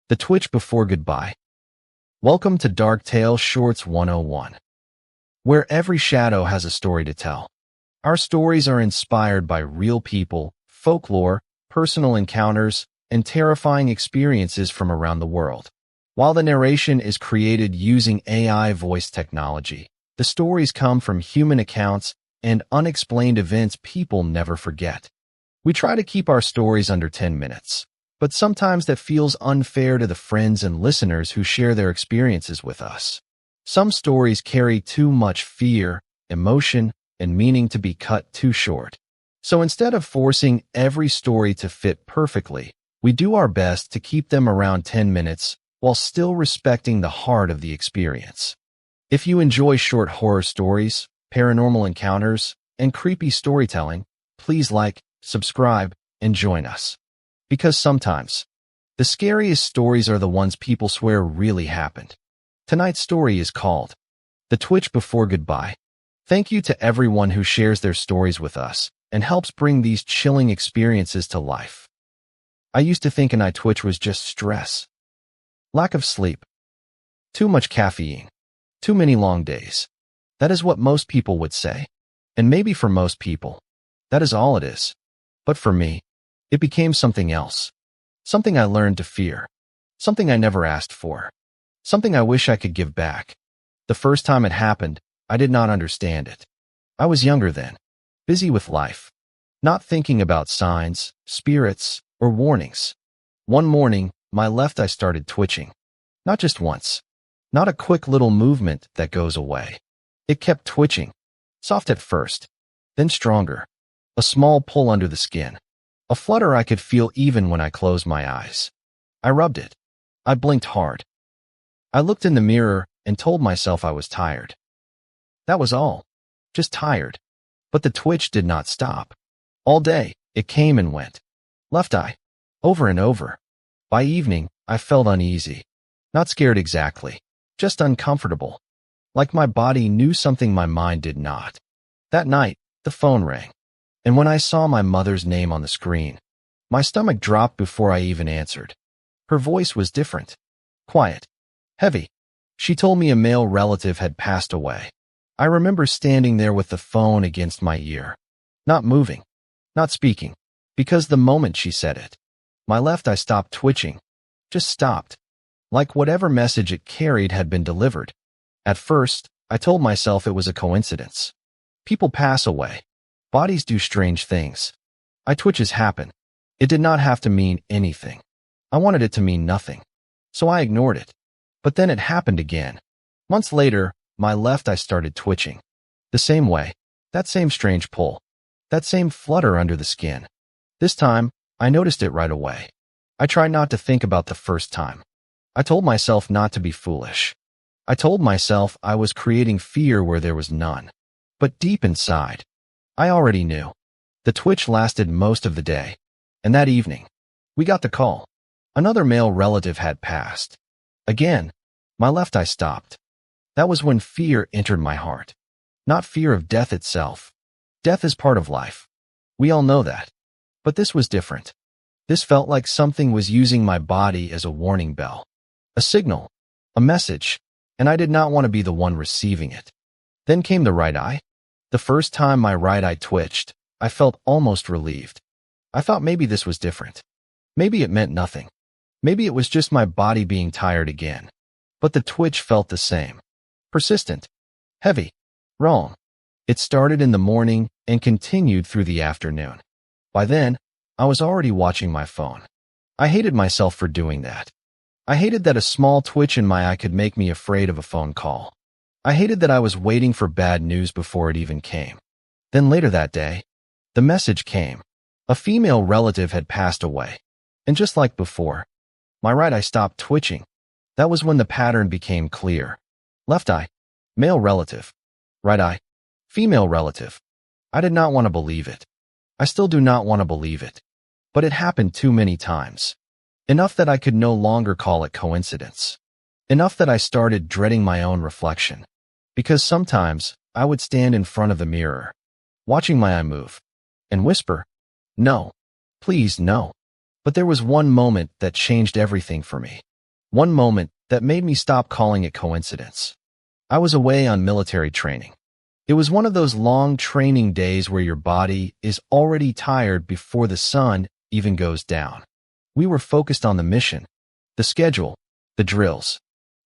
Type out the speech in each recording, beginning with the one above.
The Twitch Before Goodbye. Welcome to Dark Tale Shorts 101, where every shadow has a story to tell. Our stories are inspired by real people, folklore, personal encounters, and terrifying experiences from around the world. While the narration is created using AI voice technology, the stories come from human accounts and unexplained events people never forget. We try to keep our stories under 10 minutes. But sometimes that feels unfair to the friends and listeners who share their experiences with us. Some stories carry too much fear, emotion, and meaning to be cut too short. So instead of forcing every story to fit perfectly, we do our best to keep them around 10 minutes while still respecting the heart of the experience. If you enjoy short horror stories, paranormal encounters, and creepy storytelling, please like, subscribe, and join us. Because sometimes, the scariest stories are the ones people swear really happened. Tonight's story is called The Twitch Before Goodbye. Thank you to everyone who shares their stories with us and helps bring these chilling experiences to life. I used to think a night twitch was just stress, lack of sleep, too much caffeine, too many long days. That is what most people would say. And maybe for most people, that is all it is. But for me, it became something else, something I learned to fear, something I never asked for, something I wish I could give back. The first time it happened, I did not understand it. I was younger then, busy with life, not thinking about signs, spirits, or warnings. One morning, my left eye started twitching. Not just once, not a quick little movement that goes away. It kept twitching, soft at first, then stronger, a small pull under the skin. A flutter I could feel even when I closed my eyes. I rubbed it. I blinked hard. I looked in the mirror and told myself I was tired. That was all. Just tired. But the twitch did not stop. All day, it came and went. Left eye. Over and over. By evening, I felt uneasy. Not scared exactly. Just uncomfortable. Like my body knew something my mind did not. That night, the phone rang. And when I saw my mother's name on the screen, my stomach dropped before I even answered. Her voice was different. Quiet. Heavy. She told me a male relative had passed away. I remember standing there with the phone against my ear. Not moving. Not speaking. Because the moment she said it, my left eye stopped twitching. Just stopped. Like whatever message it carried had been delivered. At first, I told myself it was a coincidence. People pass away. Bodies do strange things. Twitches happen. It did not have to mean anything. I wanted it to mean nothing. So I ignored it. But then it happened again. Months later, my left eye started twitching. The same way. That same strange pull. That same flutter under the skin. This time, I noticed it right away. I tried not to think about the first time. I told myself not to be foolish. I told myself I was creating fear where there was none. But deep inside, I already knew. The twitch lasted most of the day. And that evening, we got the call. Another male relative had passed. Again, my left eye stopped. That was when fear entered my heart. Not fear of death itself. Death is part of life. We all know that. But this was different. This felt like something was using my body as a warning bell. A signal. A message. And I did not want to be the one receiving it. Then came the right eye. The first time my right eye twitched, I felt almost relieved. I thought maybe this was different. Maybe it meant nothing. Maybe it was just my body being tired again. But the twitch felt the same. Persistent. Heavy. Wrong. It started in the morning and continued through the afternoon. By then, I was already watching my phone. I hated myself for doing that. I hated that a small twitch in my eye could make me afraid of a phone call. I hated that I was waiting for bad news before it even came. Then later that day, the message came. A female relative had passed away. And just like before, my right eye stopped twitching. That was when the pattern became clear. Left eye, male relative. Right eye, female relative. I did not want to believe it. I still do not want to believe it. But it happened too many times. Enough that I could no longer call it coincidence. Enough that I started dreading my own reflection. Because sometimes, I would stand in front of the mirror, watching my eye move, and whisper, "No. Please, no." But there was one moment that changed everything for me. One moment that made me stop calling it coincidence. I was away on military training. It was one of those long training days where your body is already tired before the sun even goes down. We were focused on the mission, the schedule, the drills,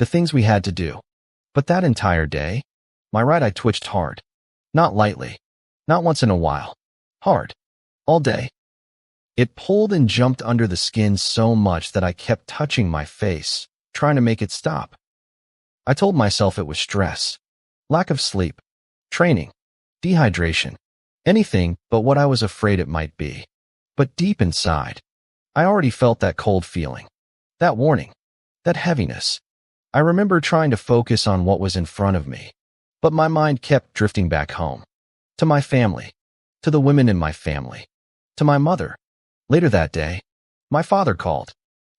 the things we had to do. But that entire day, my right eye twitched hard. Not lightly, not once in a while. Hard. All day. It pulled and jumped under the skin so much that I kept touching my face, trying to make it stop. I told myself it was stress, lack of sleep, training, dehydration, anything but what I was afraid it might be. But deep inside, I already felt that cold feeling, that warning, that heaviness. I remember trying to focus on what was in front of me, but my mind kept drifting back home, to my family, to the women in my family, to my mother. Later that day, my father called.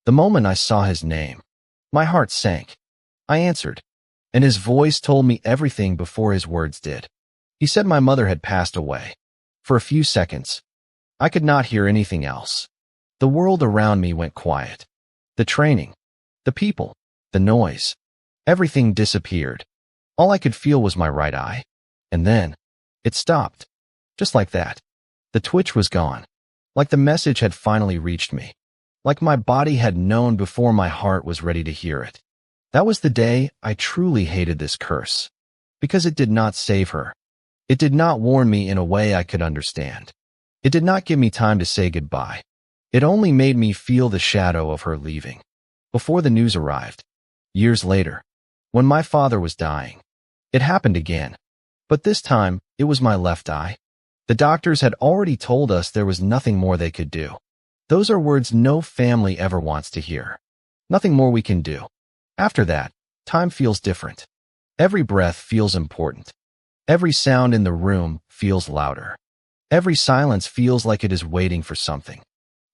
The moment I saw his name, my heart sank. I answered, and his voice told me everything before his words did. He said my mother had passed away. For a few seconds, I could not hear anything else. The world around me went quiet. The training, the people, the noise, everything disappeared. All I could feel was my right eye. And then, it stopped. Just like that. The twitch was gone. Like the message had finally reached me. Like my body had known before my heart was ready to hear it. That was the day I truly hated this curse. Because it did not save her. It did not warn me in a way I could understand. It did not give me time to say goodbye. It only made me feel the shadow of her leaving. Before the news arrived. Years later, when my father was dying, it happened again. But this time, it was my left eye. The doctors had already told us there was nothing more they could do. Those are words no family ever wants to hear. Nothing more we can do. After that, time feels different. Every breath feels important. Every sound in the room feels louder. Every silence feels like it is waiting for something.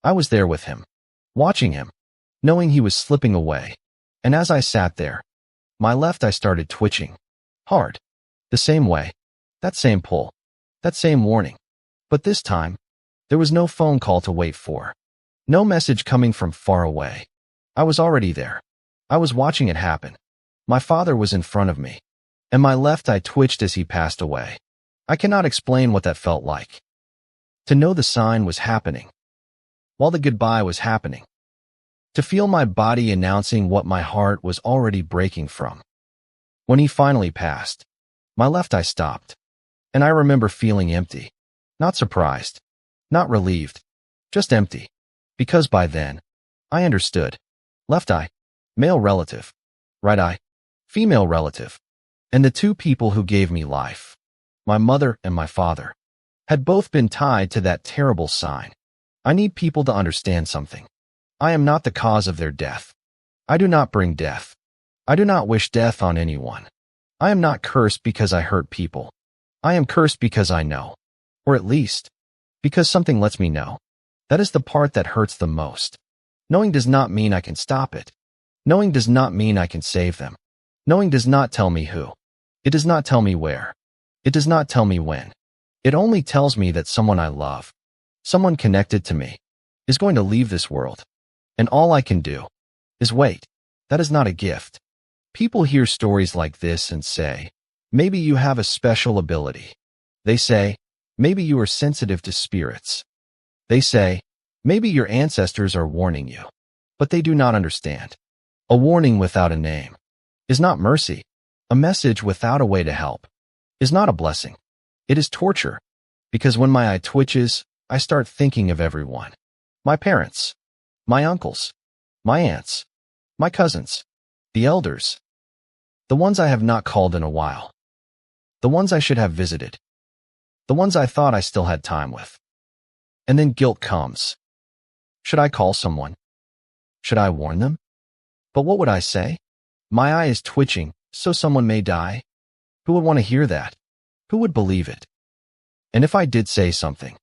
I was there with him, watching him, knowing he was slipping away. And as I sat there, my left eye started twitching. Hard. The same way. That same pull. That same warning. But this time, there was no phone call to wait for. No message coming from far away. I was already there. I was watching it happen. My father was in front of me, and my left eye twitched as he passed away. I cannot explain what that felt like. To know the sign was happening, while the goodbye was happening. To feel my body announcing what my heart was already breaking from. When he finally passed, my left eye stopped, and I remember feeling empty. Not surprised, not relieved, just empty. Because by then, I understood. Left eye, male relative. Right eye, female relative. And the two people who gave me life, my mother and my father, had both been tied to that terrible sign. I need people to understand something. I am not the cause of their death. I do not bring death. I do not wish death on anyone. I am not cursed because I hurt people. I am cursed because I know. Or at least, because something lets me know. That is the part that hurts the most. Knowing does not mean I can stop it. Knowing does not mean I can save them. Knowing does not tell me who. It does not tell me where. It does not tell me when. It only tells me that someone I love, someone connected to me, is going to leave this world. And all I can do is wait. That is not a gift. People hear stories like this and say, maybe you have a special ability. They say, maybe you are sensitive to spirits. They say, maybe your ancestors are warning you. But they do not understand. A warning without a name is not mercy. A message without a way to help is not a blessing. It is torture. Because when my eye twitches, I start thinking of everyone. My parents, my uncles, my aunts, my cousins, the elders, the ones I have not called in a while, the ones I should have visited, the ones I thought I still had time with. And then guilt comes. Should I call someone? Should I warn them? But what would I say? My eye is twitching, so someone may die. Who would want to hear that? Who would believe it? And if I did say something,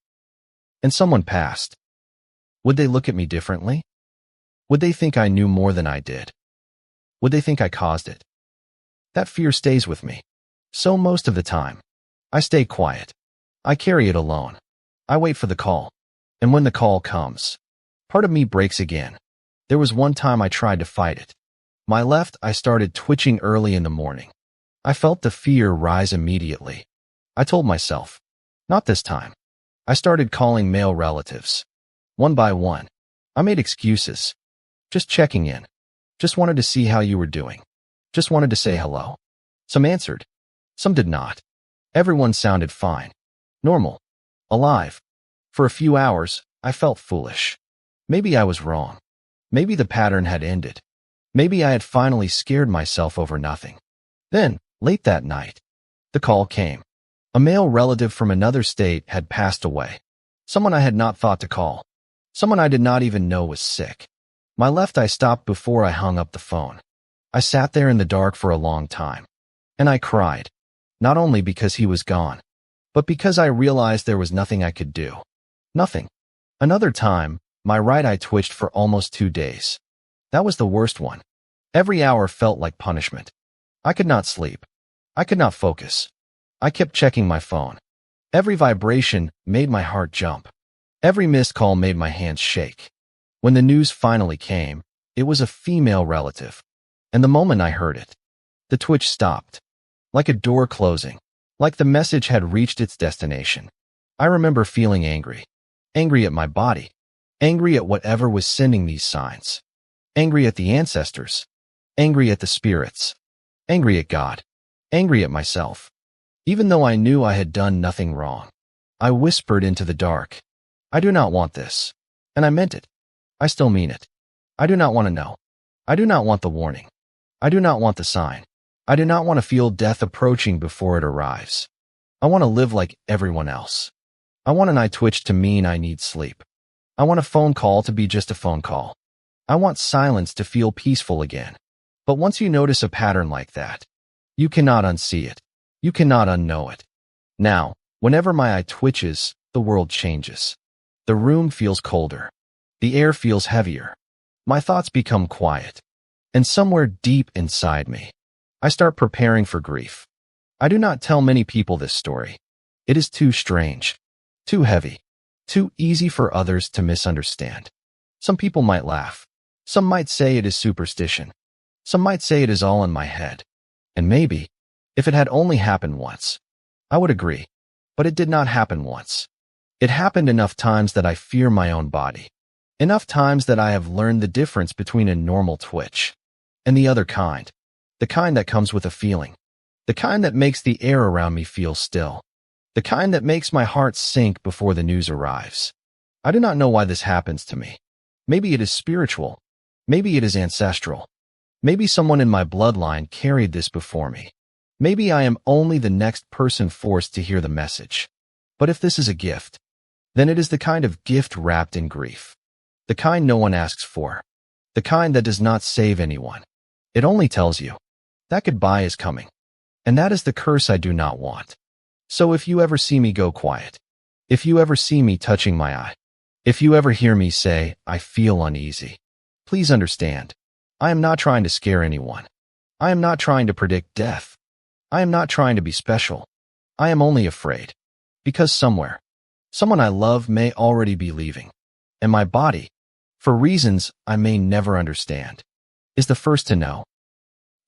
and someone passed, would they look at me differently? Would they think I knew more than I did? Would they think I caused it? That fear stays with me. So most of the time, I stay quiet. I carry it alone. I wait for the call. And when the call comes, part of me breaks again. There was one time I tried to fight it. My left eye started twitching early in the morning. I felt the fear rise immediately. I told myself, not this time. I started calling male relatives. One by one. I made excuses. Just checking in. Just wanted to see how you were doing. Just wanted to say hello. Some answered. Some did not. Everyone sounded fine. Normal. Alive. For a few hours, I felt foolish. Maybe I was wrong. Maybe the pattern had ended. Maybe I had finally scared myself over nothing. Then, late that night, the call came. A male relative from another state had passed away. Someone I had not thought to call. Someone I did not even know was sick. My left eye stopped before I hung up the phone. I sat there in the dark for a long time. And I cried. Not only because he was gone, but because I realized there was nothing I could do. Nothing. Another time, my right eye twitched for almost 2 days. That was the worst one. Every hour felt like punishment. I could not sleep. I could not focus. I kept checking my phone. Every vibration made my heart jump. Every missed call made my hands shake. When the news finally came, it was a female relative. And the moment I heard it, the twitch stopped. Like a door closing. Like the message had reached its destination. I remember feeling angry. Angry at my body. Angry at whatever was sending these signs. Angry at the ancestors. Angry at the spirits. Angry at God. Angry at myself. Even though I knew I had done nothing wrong, I whispered into the dark, I do not want this. And I meant it. I still mean it. I do not want to know. I do not want the warning. I do not want the sign. I do not want to feel death approaching before it arrives. I want to live like everyone else. I want an eye twitch to mean I need sleep. I want a phone call to be just a phone call. I want silence to feel peaceful again. But once you notice a pattern like that, you cannot unsee it. You cannot unknow it. Now, whenever my eye twitches, the world changes. The room feels colder. The air feels heavier. My thoughts become quiet. And somewhere deep inside me, I start preparing for grief. I do not tell many people this story. It is too strange, too heavy, too easy for others to misunderstand. Some people might laugh. Some might say it is superstition. Some might say it is all in my head. And maybe, if it had only happened once, I would agree. But it did not happen once. It happened enough times that I fear my own body. Enough times that I have learned the difference between a normal twitch and the other kind. The kind that comes with a feeling. The kind that makes the air around me feel still. The kind that makes my heart sink before the news arrives. I do not know why this happens to me. Maybe it is spiritual. Maybe it is ancestral. Maybe someone in my bloodline carried this before me. Maybe I am only the next person forced to hear the message. But if this is a gift, then it is the kind of gift wrapped in grief. The kind no one asks for. The kind that does not save anyone. It only tells you that goodbye is coming. And that is the curse I do not want. So if you ever see me go quiet, if you ever see me touching my eye, if you ever hear me say, I feel uneasy, please understand, I am not trying to scare anyone. I am not trying to predict death. I am not trying to be special. I am only afraid. Because somewhere, someone I love may already be leaving. And my body, for reasons I may never understand, is the first to know.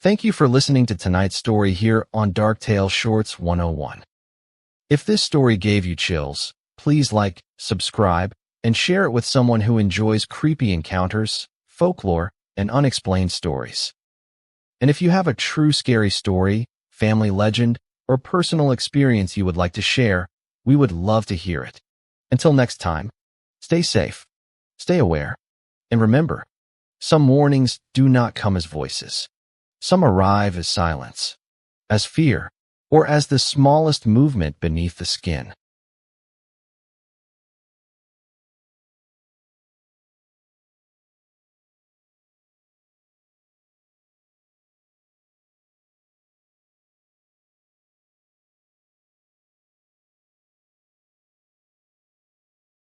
Thank you for listening to tonight's story here on Dark Tale Shorts 101. If this story gave you chills, please like, subscribe, and share it with someone who enjoys creepy encounters, folklore, and unexplained stories. And if you have a true scary story, family legend, or personal experience you would like to share, we would love to hear it. Until next time, stay safe, stay aware, and remember, some warnings do not come as voices. Some arrive as silence, as fear, or as the smallest movement beneath the skin.